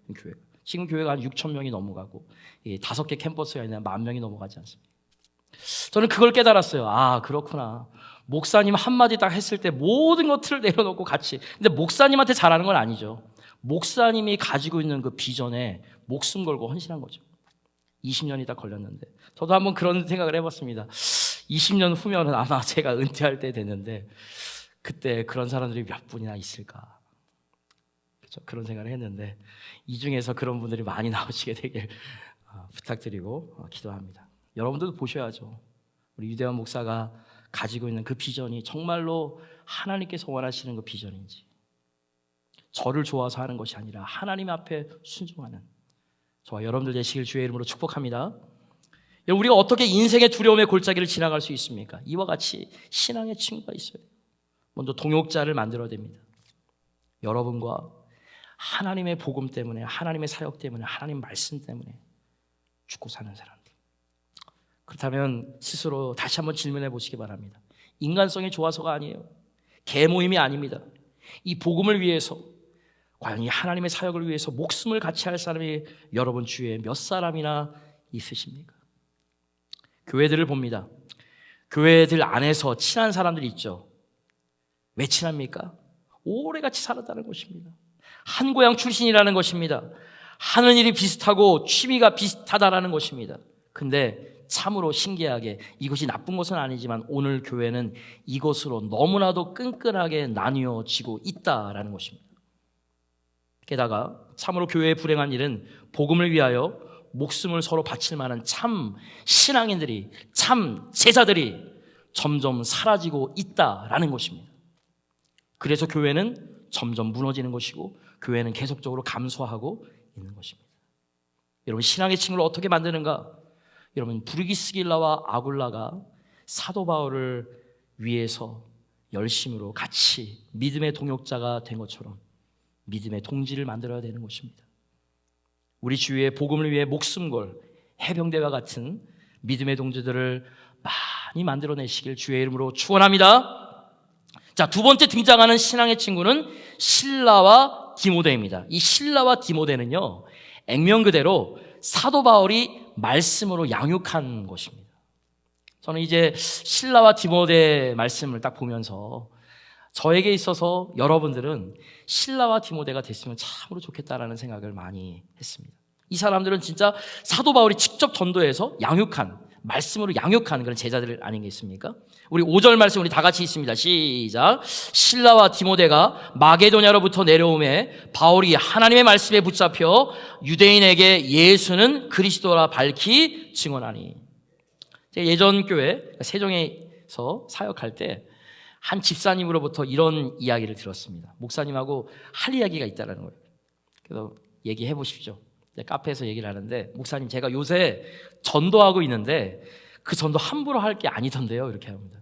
지금 교회가 한 6천 명이 넘어가고 5개 캠퍼스가 있는 10,000명이 넘어가지 않습니까? 저는 그걸 깨달았어요. 아, 그렇구나. 목사님 한마디 딱 했을 때 모든 것들을 내려놓고 같이. 근데 목사님한테 잘하는 건 아니죠. 목사님이 가지고 있는 그 비전에 목숨 걸고 헌신한 거죠. 20년이 다 걸렸는데 저도 한번 그런 생각을 해봤습니다. 20년 후면은 아마 제가 은퇴할 때 됐는데 그때 그런 사람들이 몇 분이나 있을까, 그렇죠? 그런 생각을 했는데 이 중에서 그런 분들이 많이 나오시게 되길 부탁드리고 기도합니다. 여러분들도 보셔야죠. 우리 유대환 목사가 가지고 있는 그 비전이 정말로 하나님께서 원하시는 그 비전인지, 저를 좋아서 하는 것이 아니라 하나님 앞에 순종하는 저와 여러분들 되시길 주의 이름으로 축복합니다. 우리가 어떻게 인생의 두려움의 골짜기를 지나갈 수 있습니까? 이와 같이 신앙의 친구가 있어요. 먼저 동역자를 만들어야 됩니다. 여러분과 하나님의 복음 때문에, 하나님의 사역 때문에, 하나님 말씀 때문에 죽고 사는 사람들. 그렇다면 스스로 다시 한번 질문해 보시기 바랍니다. 인간성이 좋아서가 아니에요. 계모임이 아닙니다. 이 복음을 위해서, 과연 이 하나님의 사역을 위해서 목숨을 같이 할 사람이 여러분 주위에 몇 사람이나 있으십니까? 교회들을 봅니다. 교회들 안에서 친한 사람들이 있죠. 왜 친합니까? 오래같이 살았다는 것입니다. 한 고향 출신이라는 것입니다. 하는 일이 비슷하고 취미가 비슷하다라는 것입니다. 근데 참으로 신기하게 이것이 나쁜 것은 아니지만 오늘 교회는 이것으로 너무나도 끈끈하게 나뉘어지고 있다라는 것입니다. 게다가 참으로 교회의 불행한 일은 복음을 위하여 목숨을 서로 바칠 만한 참 신앙인들이, 참 제자들이 점점 사라지고 있다라는 것입니다. 그래서 교회는 점점 무너지는 것이고 교회는 계속적으로 감소하고 있는 것입니다. 여러분, 신앙의 친구를 어떻게 만드는가? 여러분, 브리기스길라와 아굴라가 사도 바울을 위해서 열심으로 같이 믿음의 동역자가 된 것처럼 믿음의 동지를 만들어야 되는 것입니다. 우리 주위에 복음을 위해 목숨 걸 해병대와 같은 믿음의 동지들을 많이 만들어내시길 주의 이름으로 축원합니다. 자, 두 번째 등장하는 신앙의 친구는 실라와 디모데입니다. 이 실라와 디모데는요, 액면 그대로 사도 바울이 말씀으로 양육한 것입니다. 저는 이제 실라와 디모데 말씀을 딱 보면서 저에게 있어서 여러분들은 실라와 디모데가 됐으면 참으로 좋겠다라는 생각을 많이 했습니다. 이 사람들은 진짜 사도 바울이 직접 전도해서 양육한, 말씀으로 양육한 그런 제자들 아니겠습니까? 우리 5절 말씀 우리 다 같이 있습니다. 시작. 실라와 디모데가 마게도냐로부터 내려오매 바울이 하나님의 말씀에 붙잡혀 유대인에게 예수는 그리스도라 밝히 증언하니. 제가 예전 교회 세종에서 사역할 때 한 집사님으로부터 이런 이야기를 들었습니다. 목사님하고 할 이야기가 있다는 거예요. 그래서 얘기해 보십시오. 카페에서 얘기를 하는데, 목사님 제가 요새 전도하고 있는데 그 전도 함부로 할 게 아니던데요, 이렇게 합니다.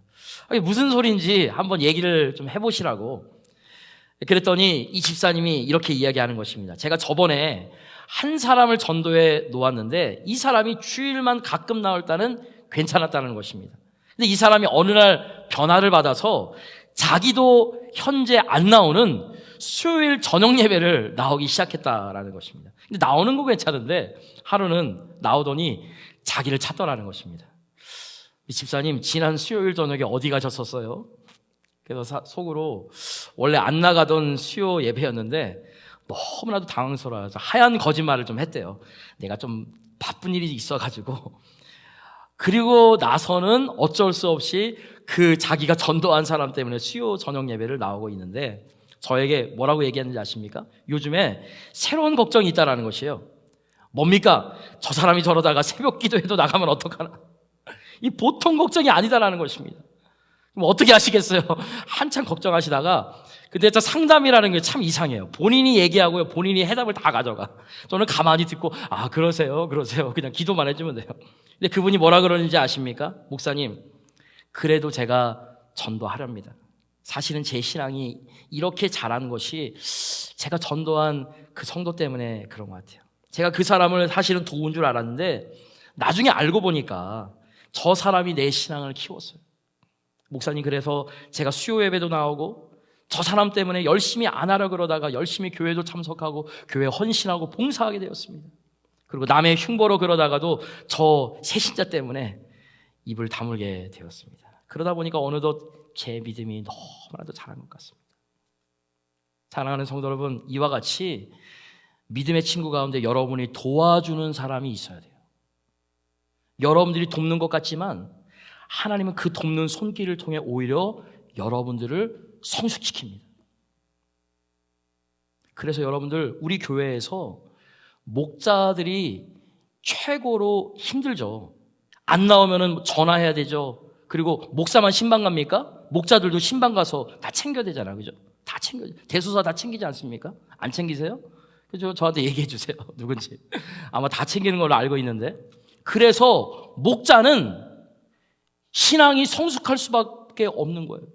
아니, 무슨 소리인지 한번 얘기를 좀 해보시라고. 그랬더니 이 집사님이 이렇게 이야기하는 것입니다. 제가 저번에 한 사람을 전도해 놓았는데 이 사람이 주일만 가끔 나올 때는 괜찮았다는 것입니다. 근데 이 사람이 어느 날 변화를 받아서 자기도 현재 안 나오는 수요일 저녁 예배를 나오기 시작했다라는 것입니다. 근데 나오는 거 괜찮은데 하루는 나오더니 자기를 찾더라는 것입니다. 이 집사님, 지난 수요일 저녁에 어디 가셨었어요? 그래서 속으로 원래 안 나가던 수요 예배였는데 너무나도 당황스러워서 하얀 거짓말을 좀 했대요. 내가 좀 바쁜 일이 있어가지고. 그리고 나서는 어쩔 수 없이 그 자기가 전도한 사람 때문에 수요 저녁 예배를 나오고 있는데 저에게 뭐라고 얘기했는지 아십니까? 요즘에 새로운 걱정이 있다는 것이에요. 뭡니까? 저 사람이 저러다가 새벽 기도해도 나가면 어떡하나? 이 보통 걱정이 아니다라는 것입니다. 그럼 어떻게 하시겠어요? 한참 걱정하시다가, 근데 진짜 상담이라는 게 참 이상해요. 본인이 얘기하고요, 본인이 해답을 다 가져가. 저는 가만히 듣고, 아, 그러세요. 그냥 기도만 해주면 돼요. 근데 그분이 뭐라 그러는지 아십니까? 목사님, 그래도 제가 전도하렵니다. 사실은 제 신앙이 이렇게 자란 것이 제가 전도한 그 성도 때문에 그런 것 같아요. 제가 그 사람을 사실은 도운 줄 알았는데 나중에 알고 보니까 저 사람이 내 신앙을 키웠어요. 목사님, 그래서 제가 수요 예배도 나오고 저 사람 때문에 열심히 안 하려 그러다가 열심히 교회도 참석하고 교회 헌신하고 봉사하게 되었습니다. 그리고 남의 흉보러 그러다가도 저 새신자 때문에 입을 다물게 되었습니다. 그러다 보니까 어느덧 제 믿음이 너무나도 자란 것 같습니다. 사랑하는 성도 여러분, 이와 같이 믿음의 친구 가운데 여러분이 도와주는 사람이 있어야 돼요. 여러분들이 돕는 것 같지만 하나님은 그 돕는 손길을 통해 오히려 여러분들을 성숙시킵니다. 그래서 여러분들, 우리 교회에서 목자들이 최고로 힘들죠. 안 나오면은 전화해야 되죠. 그리고 목사만 신방 갑니까? 목자들도 신방 가서 다 챙겨야 되잖아, 그죠? 다 챙겨. 대소사 다 챙기지 않습니까? 안 챙기세요? 그죠? 저한테 얘기해 주세요. 누군지. 아마 다 챙기는 걸로 알고 있는데. 그래서 목자는 신앙이 성숙할 수밖에 없는 거예요.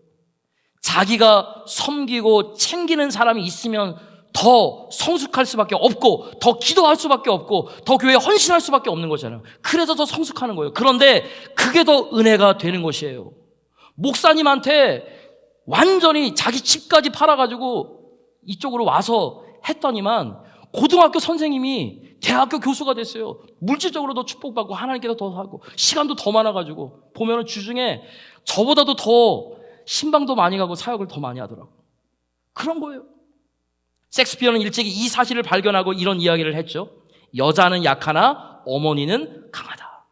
자기가 섬기고 챙기는 사람이 있으면 더 성숙할 수밖에 없고, 더 기도할 수밖에 없고, 더 교회에 헌신할 수밖에 없는 거잖아요. 그래서 더 성숙하는 거예요. 그런데 그게 더 은혜가 되는 것이에요. 목사님한테 완전히 자기 집까지 팔아가지고 이쪽으로 와서 했더니만 고등학교 선생님이 대학교 교수가 됐어요. 물질적으로도 축복받고 하나님께서 더 하고 시간도 더 많아가지고 보면은 주중에 저보다도 더 신방도 많이 가고 사역을 더 많이 하더라고요. 그런 거예요. 섹스피어는 일찍이 이 사실을 발견하고 이런 이야기를 했죠. 여자는 약하나 어머니는 강하다.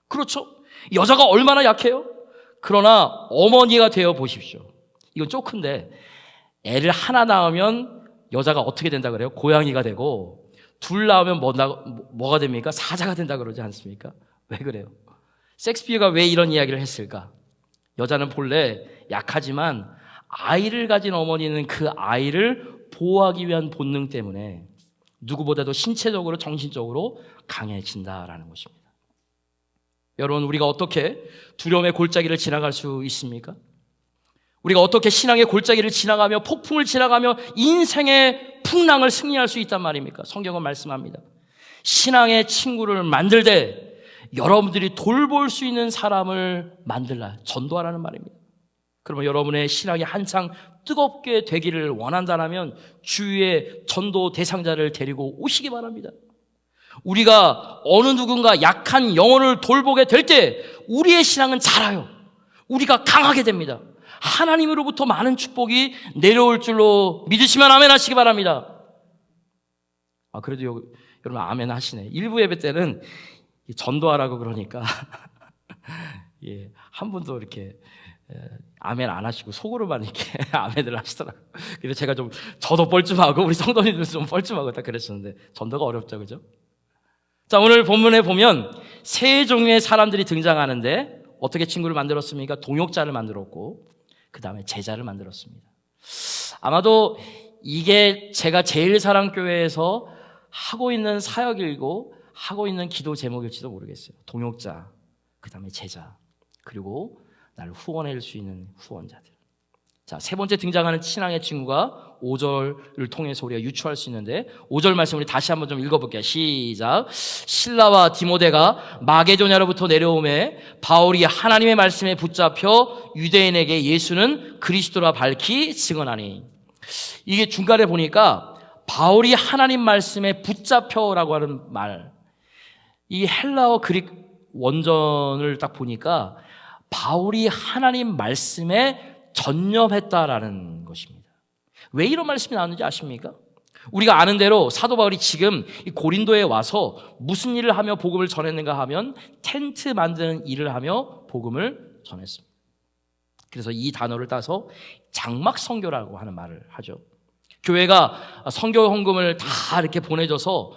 그렇죠. 여자가 얼마나 약해요? 그러나 어머니가 되어 보십시오. 이건 조금인데 애를 하나 낳으면 여자가 어떻게 된다 그래요? 고양이가 되고 둘 낳으면 뭐가 됩니까? 사자가 된다 그러지 않습니까? 왜 그래요? 섹스피어가 왜 이런 이야기를 했을까? 여자는 본래 약하지만 아이를 가진 어머니는 그 아이를 보호하기 위한 본능 때문에 누구보다도 신체적으로 정신적으로 강해진다라는 것입니다. 여러분, 우리가 어떻게 두려움의 골짜기를 지나갈 수 있습니까? 우리가 어떻게 신앙의 골짜기를 지나가며 폭풍을 지나가며 인생의 풍랑을 승리할 수 있단 말입니까? 성경은 말씀합니다. 신앙의 친구를 만들되 여러분들이 돌볼 수 있는 사람을 만들라, 전도하라는 말입니다. 그러면 여러분의 신앙이 한창 뜨겁게 되기를 원한다면 주위에 전도 대상자를 데리고 오시기 바랍니다. 우리가 어느 누군가 약한 영혼을 돌보게 될 때 우리의 신앙은 자라요. 우리가 강하게 됩니다. 하나님으로부터 많은 축복이 내려올 줄로 믿으시면 아멘 하시기 바랍니다. 그래도 여러분 아멘 하시네. 일부 예배 때는 전도하라고 그러니까 예, 한 분도 이렇게 아멘 안 하시고 속으로만 이렇게 아멘을 하시더라고요. 그래서 제가 저도 뻘쭘하고 우리 성도님들도 좀 뻘쭘하고 딱 그랬었는데 전도가 어렵죠, 그죠? 자, 오늘 본문에 보면 세 종류의 사람들이 등장하는데 어떻게 친구를 만들었습니까? 동역자를 만들었고 그 다음에 제자를 만들었습니다. 아마도 이게 제가 제일사랑교회에서 하고 있는 사역이고 하고 있는 기도 제목일지도 모르겠어요. 동역자, 그 다음에 제자, 그리고 나를 후원해 줄 수 있는 후원자들. 자, 세 번째 등장하는 신앙의 친구가 5절을 통해서 우리가 유추할 수 있는데 5절 말씀 우리 다시 한번 좀 읽어볼게요. 시작. 실라와 디모데가 마게도냐로부터 내려오매 바울이 하나님의 말씀에 붙잡혀 유대인에게 예수는 그리스도라 밝히 증언하니. 이게 중간에 보니까 바울이 하나님 말씀에 붙잡혀라고 하는 말, 이 헬라어 그릭 원전을 딱 보니까 바울이 하나님 말씀에 전념했다라는 것입니다. 왜 이런 말씀이 나왔는지 아십니까? 우리가 아는 대로 사도 바울이 지금 이 고린도에 와서 무슨 일을 하며 복음을 전했는가 하면 텐트 만드는 일을 하며 복음을 전했습니다. 그래서 이 단어를 따서 장막 선교라고 하는 말을 하죠. 교회가 선교 헌금을 다 이렇게 보내줘서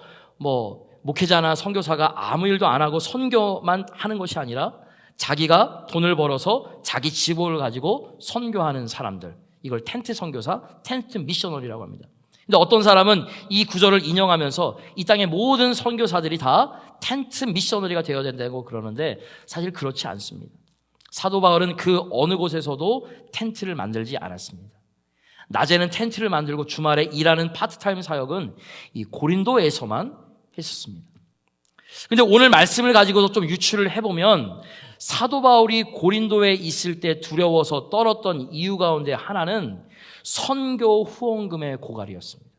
목회자나 선교사가 아무 일도 안 하고 선교만 하는 것이 아니라 자기가 돈을 벌어서 자기 직업을 가지고 선교하는 사람들, 이걸 텐트 선교사, 텐트 미셔너리라고 합니다. 근데 어떤 사람은 이 구절을 인용하면서 이 땅의 모든 선교사들이 다 텐트 미셔너리가 되어야 된다고 그러는데 사실 그렇지 않습니다. 사도 바울은 그 어느 곳에서도 텐트를 만들지 않았습니다. 낮에는 텐트를 만들고 주말에 일하는 파트타임 사역은 이 고린도에서만 했었습니다. 근데 오늘 말씀을 가지고도 좀 유추를 해보면 사도 바울이 고린도에 있을 때 두려워서 떨었던 이유 가운데 하나는 선교 후원금의 고갈이었습니다.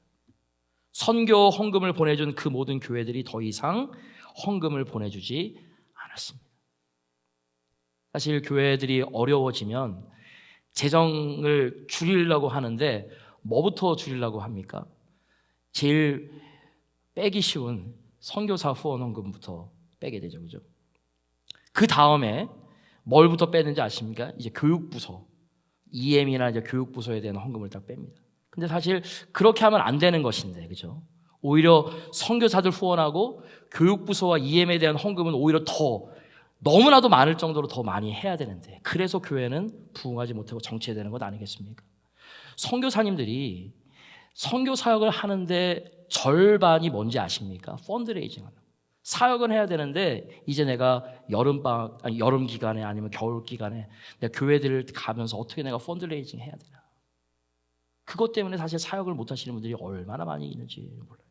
선교 헌금을 보내준 그 모든 교회들이 더 이상 헌금을 보내주지 않았습니다. 사실 교회들이 어려워지면 재정을 줄이려고 하는데 뭐부터 줄이려고 합니까? 제일 빼기 쉬운 선교사 후원 헌금부터 빼게 되죠, 그죠? 그 다음에 뭘부터 빼는지 아십니까? 이제 교육부서, EM이나 이제 교육부서에 대한 헌금을 딱 뺍니다. 근데 사실 그렇게 하면 안 되는 것인데, 그죠? 오히려 선교사들 후원하고 교육부서와 EM에 대한 헌금은 오히려 더 너무나도 많을 정도로 더 많이 해야 되는데, 그래서 교회는 부흥하지 못하고 정체되는 것 아니겠습니까? 선교사님들이 선교 사역을 하는데 절반이 뭔지 아십니까? 펀드레이징 하는. 사역은 해야 되는데 이제 내가 여름 기간에 아니면 겨울 기간에 내가 교회들을 가면서 어떻게 내가 펀드레이징 해야 되나? 그것 때문에 사실 사역을 못 하시는 분들이 얼마나 많이 있는지 몰라요.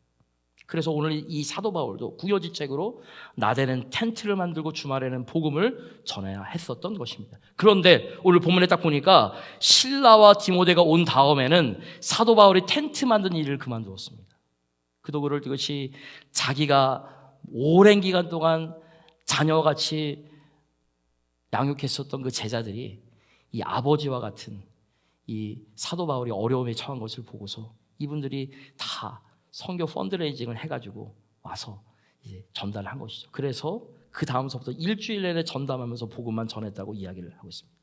그래서 오늘 이 사도 바울도 구여지책으로 나대는 텐트를 만들고 주말에는 복음을 전해야 했었던 것입니다. 그런데 오늘 본문에 딱 보니까 실라와 디모데가 온 다음에는 사도 바울이 텐트 만든 일을 그만두었습니다. 그것이 자기가 오랜 기간 동안 자녀같이 양육했었던 그 제자들이 이 아버지와 같은 이 사도 바울이 어려움에 처한 것을 보고서 이분들이 다 선교 펀드레이징을 해가지고 와서 이제 전달을 한 것이죠. 그래서 그 다음서부터 일주일 내내 전담하면서 복음만 전했다고 이야기를 하고 있습니다.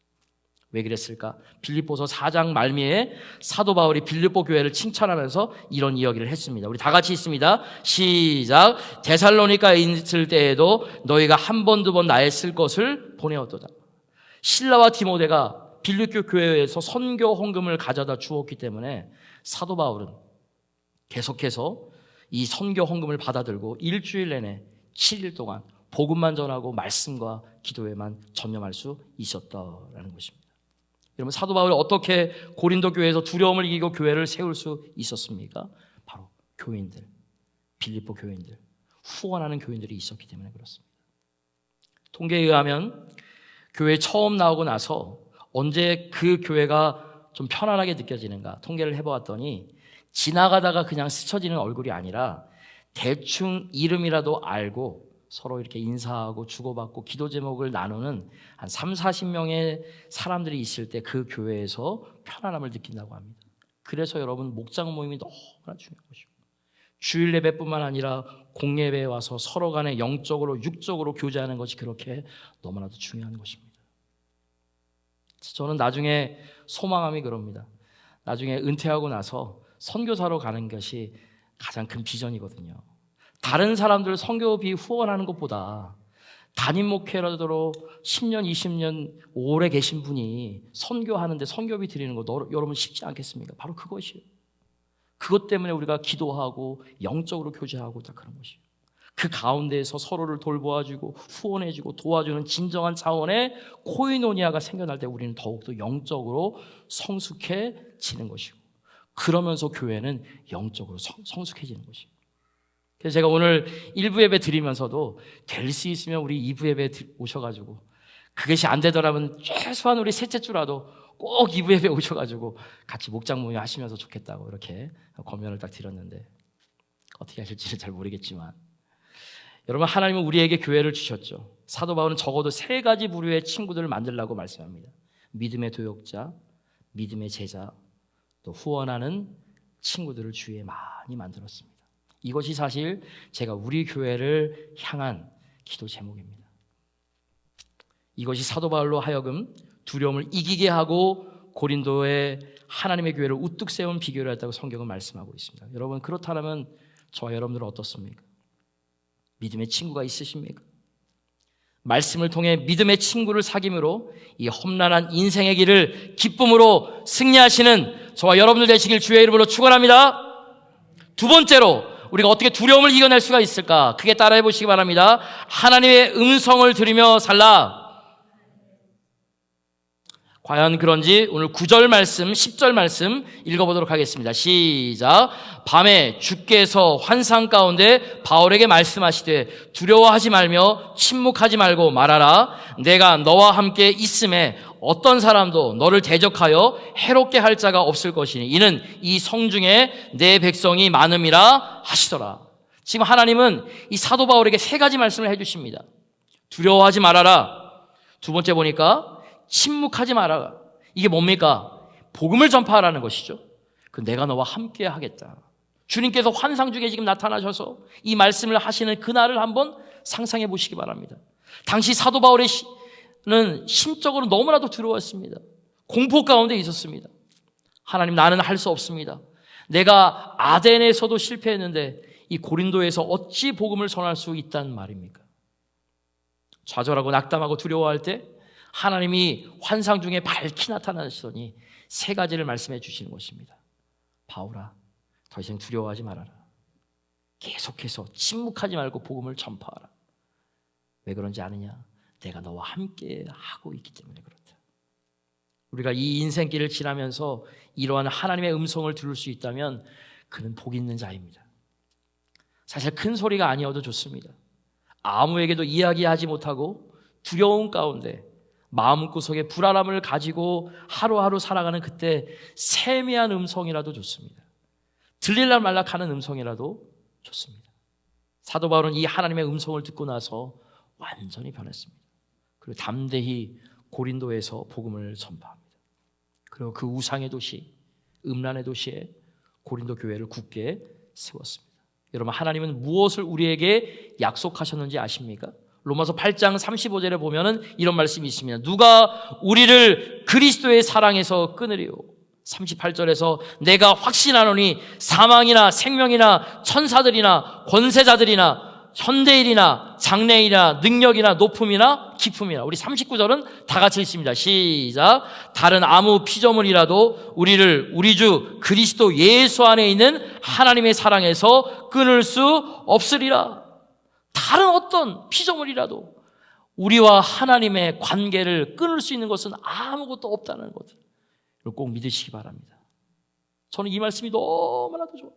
왜 그랬을까? 빌립보서 4장 말미에 사도 바울이 빌립보 교회를 칭찬하면서 이런 이야기를 했습니다. 우리 다 같이 있습니다. 시작. 데살로니가에 있을 때에도 너희가 한 번, 두 번 나의 쓸 것을 보내었도다. 실라와 디모데가 빌립보 교회에서 선교 헌금을 가져다 주었기 때문에 사도 바울은 계속해서 이 선교 헌금을 받아들고 일주일 내내 7일 동안 복음만 전하고 말씀과 기도에만 전념할 수 있었다라는 것입니다. 여러분, 사도 바울이 어떻게 고린도 교회에서 두려움을 이기고 교회를 세울 수 있었습니까? 바로 교인들, 빌립보 교인들, 후원하는 교인들이 있었기 때문에 그렇습니다. 통계에 의하면 교회에 처음 나오고 나서 언제 그 교회가 좀 편안하게 느껴지는가 통계를 해보았더니 지나가다가 그냥 스쳐지는 얼굴이 아니라 대충 이름이라도 알고 서로 이렇게 인사하고 주고받고 기도 제목을 나누는 한 30-40명의 사람들이 있을 때 그 교회에서 편안함을 느낀다고 합니다. 그래서 여러분, 목장 모임이 너무나 중요한 것이고 주일 예배뿐만 아니라 공예배에 와서 서로 간에 영적으로 육적으로 교제하는 것이 그렇게 너무나도 중요한 것입니다. 저는 나중에 소망함이 그럽니다. 나중에 은퇴하고 나서 선교사로 가는 것이 가장 큰 비전이거든요. 다른 사람들 선교비 후원하는 것보다 담임 목회라도 10년, 20년 오래 계신 분이 선교하는데 선교비 드리는 거 여러분 쉽지 않겠습니까? 바로 그것이에요. 그것 때문에 우리가 기도하고 영적으로 교제하고 다 그런 것이에요. 그 가운데에서 서로를 돌보아주고 후원해주고 도와주는 진정한 차원의 코이노니아가 생겨날 때 우리는 더욱더 영적으로 성숙해지는 것이고, 그러면서 교회는 영적으로 성숙해지는 것이에요. 그래서 제가 오늘 1부 예배 드리면서도 될 수 있으면 우리 2부 예배 오셔가지고, 그것이 안 되더라면 최소한 우리 셋째 주라도 꼭 2부 예배 오셔가지고 같이 목장 모임 하시면서 좋겠다고 이렇게 권면을 딱 드렸는데 어떻게 하실지는 잘 모르겠지만, 여러분, 하나님은 우리에게 교회를 주셨죠. 사도 바울은 적어도 3가지 부류의 친구들을 만들라고 말씀합니다. 믿음의 도역자, 믿음의 제자, 또 후원하는 친구들을 주위에 많이 만들었습니다. 이것이 사실 제가 우리 교회를 향한 기도 제목입니다. 이것이 사도 바울로 하여금 두려움을 이기게 하고 고린도의 하나님의 교회를 우뚝 세운 비결이었다고 성경은 말씀하고 있습니다. 여러분, 그렇다면 저와 여러분들은 어떻습니까? 믿음의 친구가 있으십니까? 말씀을 통해 믿음의 친구를 사귐으로 이 험난한 인생의 길을 기쁨으로 승리하시는 저와 여러분들 되시길 주의 이름으로 축원합니다. 두 번째로 우리가 어떻게 두려움을 이겨낼 수가 있을까? 크게 따라해 보시기 바랍니다. 하나님의 음성을 들으며 살라. 과연 그런지 오늘 9절 말씀, 10절 말씀 읽어보도록 하겠습니다. 시작. 밤에 주께서 환상 가운데 바울에게 말씀하시되 두려워하지 말며 침묵하지 말고 말하라. 내가 너와 함께 있음에 어떤 사람도 너를 대적하여 해롭게 할 자가 없을 것이니 이는 이 성중에 내 백성이 많음이라 하시더라. 지금 하나님은 이 사도 바울에게 3가지 말씀을 해주십니다. 두려워하지 말아라. 두 번째 보니까 침묵하지 말아라. 이게 뭡니까? 복음을 전파하라는 것이죠. 그 내가 너와 함께 하겠다. 주님께서 환상 중에 지금 나타나셔서 이 말씀을 하시는 그날을 한번 상상해 보시기 바랍니다. 당시 사도 바울은 심적으로 너무나도 두려웠습니다. 공포 가운데 있었습니다. 하나님, 나는 할 수 없습니다. 내가 아덴에서도 실패했는데 이 고린도에서 어찌 복음을 전할 수 있단 말입니까? 좌절하고 낙담하고 두려워할 때 하나님이 환상 중에 밝히 나타나시더니 세 가지를 말씀해 주시는 것입니다. 바울아, 더 이상 두려워하지 말아라. 계속해서 침묵하지 말고 복음을 전파하라. 왜 그런지 아느냐? 내가 너와 함께 하고 있기 때문에 그렇다. 우리가 이 인생길을 지나면서 이러한 하나님의 음성을 들을 수 있다면 그는 복 있는 자입니다. 사실 큰 소리가 아니어도 좋습니다. 아무에게도 이야기하지 못하고 두려움 가운데 마음구석에 불안함을 가지고 하루하루 살아가는 그때 세미한 음성이라도 좋습니다. 들릴라 말라 하는 음성이라도 좋습니다. 사도 바울은 이 하나님의 음성을 듣고 나서 완전히 변했습니다. 그리고 담대히 고린도에서 복음을 전파합니다. 그리고 그 우상의 도시, 음란의 도시에 고린도 교회를 굳게 세웠습니다. 여러분, 하나님은 무엇을 우리에게 약속하셨는지 아십니까? 로마서 8장 35절에 보면은 이런 말씀이 있습니다. 누가 우리를 그리스도의 사랑에서 끊으리요? 38절에서 내가 확신하노니 사망이나 생명이나 천사들이나 권세자들이나 현대일이나 장래일이나 능력이나 높음이나 깊음이나. 우리 39절은 다 같이 읽습니다. 시작. 다른 아무 피조물이라도 우리를 우리 주 그리스도 예수 안에 있는 하나님의 사랑에서 끊을 수 없으리라. 다른 어떤 피조물이라도 우리와 하나님의 관계를 끊을 수 있는 것은 아무것도 없다는 것을 꼭 믿으시기 바랍니다. 저는 이 말씀이 너무나도 좋아요.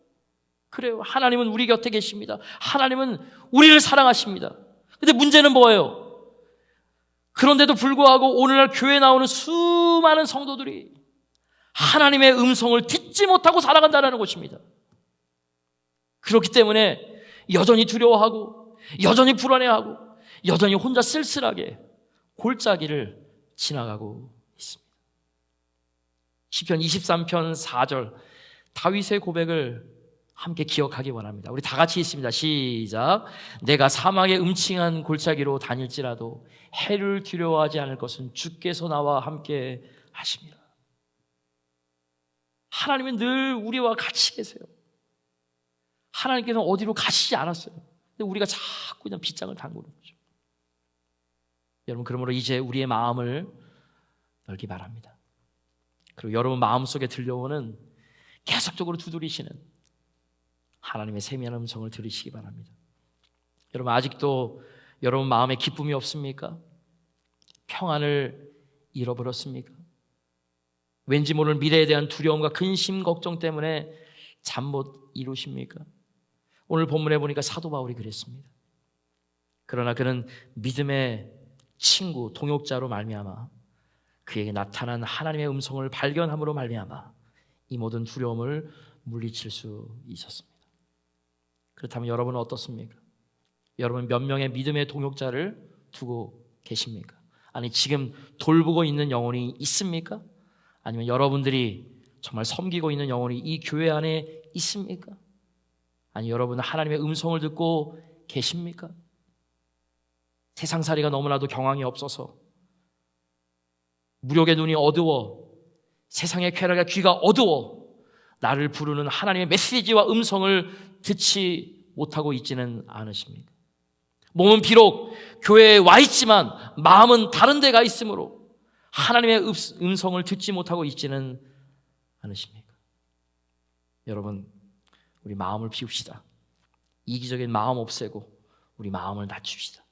그래요. 하나님은 우리 곁에 계십니다. 하나님은 우리를 사랑하십니다. 근데 문제는 뭐예요? 그런데도 불구하고 오늘날 교회에 나오는 수많은 성도들이 하나님의 음성을 듣지 못하고 살아간다는 것입니다. 그렇기 때문에 여전히 두려워하고 여전히 불안해하고 여전히 혼자 쓸쓸하게 골짜기를 지나가고 있습니다. 시편 23편 4절 다윗의 고백을 함께 기억하기 원합니다. 우리 다 같이 있습니다. 시작. 내가 사막의 음침한 골짜기로 다닐지라도 해를 두려워하지 않을 것은 주께서 나와 함께 하십니다. 하나님은 늘 우리와 같이 계세요. 하나님께서는 어디로 가시지 않았어요. 근데 우리가 자꾸 그냥 빗장을 담그는 거죠. 여러분, 그러므로 이제 우리의 마음을 열기 바랍니다. 그리고 여러분 마음속에 들려오는 계속적으로 두드리시는 하나님의 세미한 음성을 들으시기 바랍니다. 여러분, 아직도 여러분 마음에 기쁨이 없습니까? 평안을 잃어버렸습니까? 왠지 모르는 미래에 대한 두려움과 근심, 걱정 때문에 잠 못 이루십니까? 오늘 본문에 보니까 사도 바울이 그랬습니다. 그러나 그는 믿음의 친구, 동역자로 말미암아 그에게 나타난 하나님의 음성을 발견함으로 말미암아 이 모든 두려움을 물리칠 수 있었습니다. 그렇다면 여러분은 어떻습니까? 여러분 몇 명의 믿음의 동역자를 두고 계십니까? 아니, 지금 돌보고 있는 영혼이 있습니까? 아니면 여러분들이 정말 섬기고 있는 영혼이 이 교회 안에 있습니까? 아니, 여러분은 하나님의 음성을 듣고 계십니까? 세상살이가 너무나도 경황이 없어서 무력의 눈이 어두워, 세상의 쾌락의 귀가 어두워 나를 부르는 하나님의 메시지와 음성을 듣지 못하고 있지는 않으십니까? 몸은 비록 교회에 와 있지만 마음은 다른 데 가 있으므로 하나님의 음성을 듣지 못하고 있지는 않으십니까? 여러분, 우리 마음을 비웁시다. 이기적인 마음 없애고 우리 마음을 낮춥시다.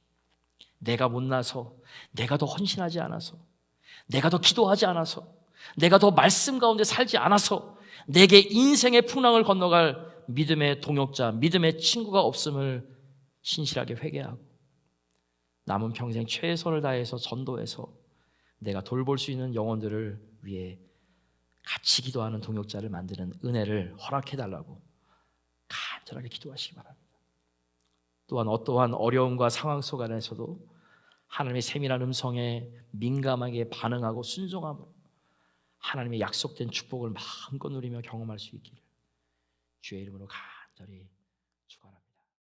내가 못나서, 내가 더 헌신하지 않아서, 내가 더 기도하지 않아서, 내가 더 말씀 가운데 살지 않아서 내게 인생의 풍랑을 건너갈 믿음의 동역자, 믿음의 친구가 없음을 신실하게 회개하고 남은 평생 최선을 다해서 전도해서 내가 돌볼 수 있는 영혼들을 위해 같이 기도하는 동역자를 만드는 은혜를 허락해달라고 간절하게 기도하시기 바랍니다. 또한 어떠한 어려움과 상황 속 안에서도 하나님의 세밀한 음성에 민감하게 반응하고 순종함으로 하나님의 약속된 축복을 마음껏 누리며 경험할 수 있기를 주의 이름으로 간절히